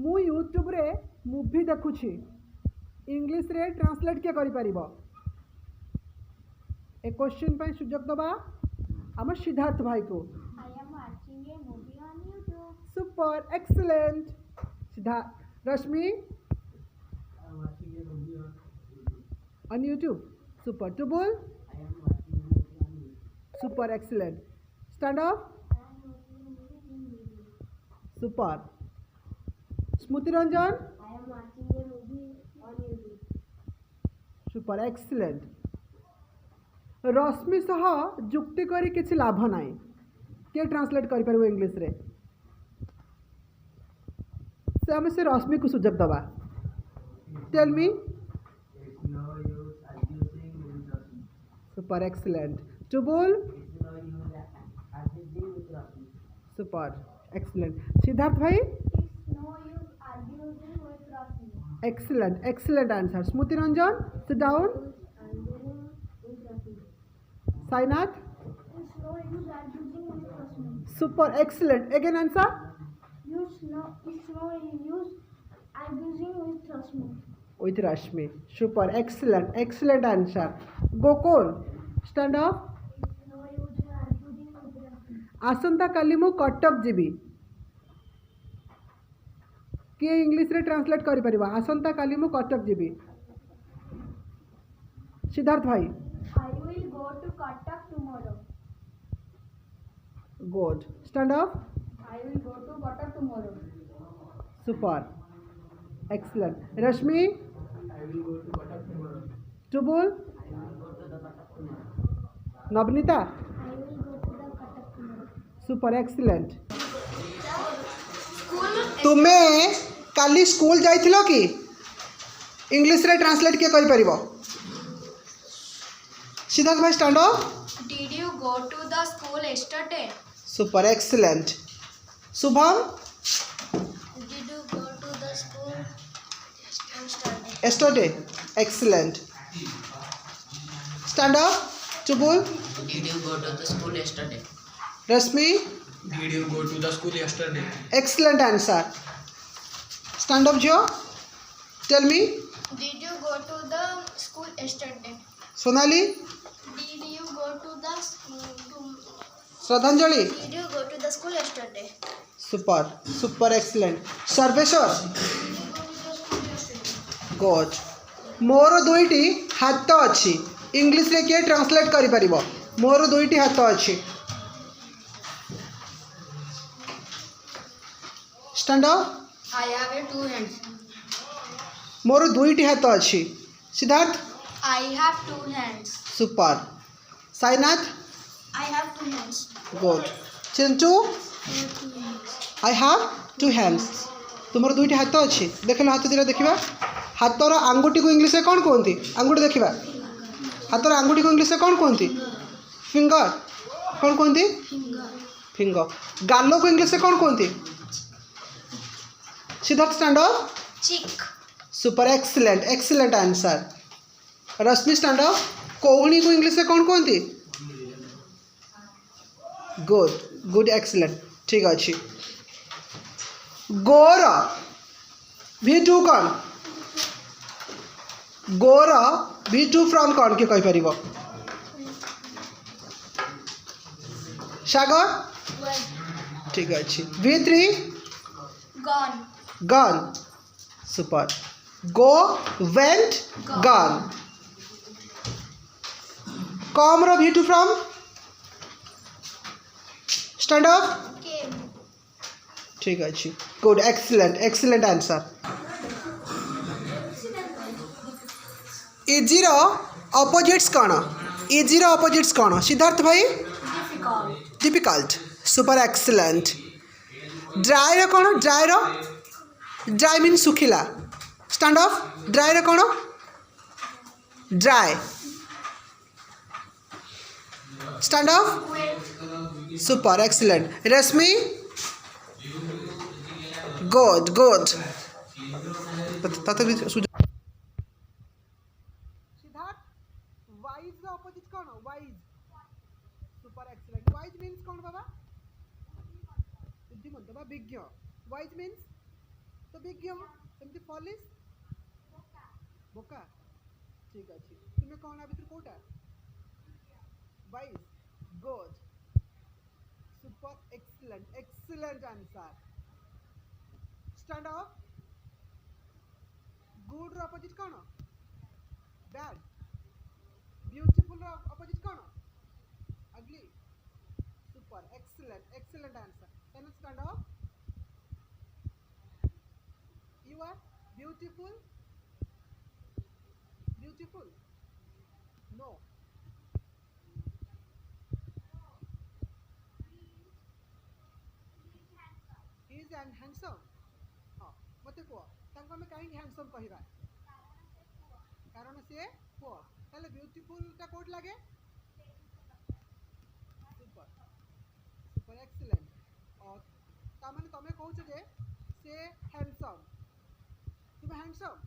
मु यूट्यूब रे movie देखुछि English रे ट्रांसलेट के करि परिबो ए क्वेश्चन पे सुजोग दबा आम सिद्धार्थ भाई को I am watching a movie on YouTube. Super excellent Siddharth Rashmi I'm watching a movie on on YouTube super to bowl I am watching a movie on YouTube. super excellent stand up I am watching a movie in video. super Smriti Ranjan I am watching a movie on YouTube. super excellent रश्मि सह जुक्ति करी किसी लाभ नाही के translate करि परबो English रे से हम से रश्मि को सुजोग दबा tell me It's no use arguing with Rashmi. super excellent to bowl It's no use arguing with Rashmi. super excellent Siddharth भाई It's no use arguing with Rashmi. excellent answer Smriti Ranjan sit down Arguing with Rashmi. Sainath It's no use arguing with Rashmi. super excellent again answer It's no use arguing with Rashmi. with Rashmi super excellent answer Gokul stand up It's no use arguing with Rashmi. आसंता काली मु कटक जीवी किए English रे translate करि परिबा आसंता काली मु कटक जीवी सिद्धार्थ भाई I will go to Cuttack tomorrow. Good stand up I will go to Cuttack tomorrow. Super excellent Rashmi I will go to Cuttack tomorrow. टू बोल I will go to the Cuttack tomorrow. Navnita I will go to the Cuttack tomorrow. Super excellent तुमे काली school जाइथिलो कि English रे translate के करि परिबो सिद्धार्थ भाई stand up Did you go to the school yesterday? Super excellent Shubham Did you go to the school yesterday? yesterday excellent stand up to bowl Did you go to the school yesterday? rashmi Did you go to the school yesterday? excellent answer stand up jo tell me Did you go to the school yesterday? sonali Did you go to the school? श्रद्धांजलि Did you go to the school yesterday? super excellent Sarveshwar good मोर दुईटी हाथ अच्छी English रे किए translate करि परिबो मोर दुईटी हाथ अच्छी stand up I have two hands. मोर दुईटी हाथ अच्छी Siddharth I have two hands. Super Sainath I have two hands. Good Chintu I have two hands. I have two hands तुमर दुईटी हाथ अच्छी देख लो हाथ दिला देखा हाथर आंगुठी को इंग्लिश कौन कहती आंगुठी देखा हाथर आंगुठी को इंग्लिश कौन कहती फिंगर कौन कहती Finger. फिंगर गाल को इंग्लिश कौन कहती Siddharth stand up Cheek. Super excellent answer Rashmi stand up कोहणी को इंग्लिश कौन कहती गुड एक्सीलेंट ठीक अच्छे गोर भी टू कौन गोर भी टू फ्रॉम कौन के कहि परिबो सागर One. ठीक अच्छे V three Gone. Gone super go went gone come रो V two form stand up Came. ठीक अच्छे गुड एक्सीलेंट आंसर इजी रो अपोजिट्स कौन इजी रो अपोजिट्स कौन सिद्धार्थ भाई Difficult. Difficult super excellent dry रो कौन ड्राई मीन सुखिला स्टैंड अप ड्राई रो कौन dry stand up Wet. Super excellent Rashmi good तत भी सिद्धार्थ वाइज द ऑपोजिट कौन wise super excellent wise means कौन बाबा बुद्धिमंत बा विज्ञ वाइज मींस तो विज्ञ सेमती फॉलिश बोका ठीक अच्छे तुम्हें कौन आ भितर कोटा wise good super excellent excellent answer stand up good रो अपोजिट कौन बैड ब्यूटीफुल रो अपोजिट कौन ugly super excellent excellent answer can stand up you are beautiful beautiful no he is handsome हाँ मत कह तांको हमें कहीं हैंडसम कहवा कारण से पुआ ताले ब्यूटीफुल टा कोड लगे सुपर सुपर एक्सीलेंट और तामाने तमे कहूछ जे से हैंडसम तुम्हें हैंडसम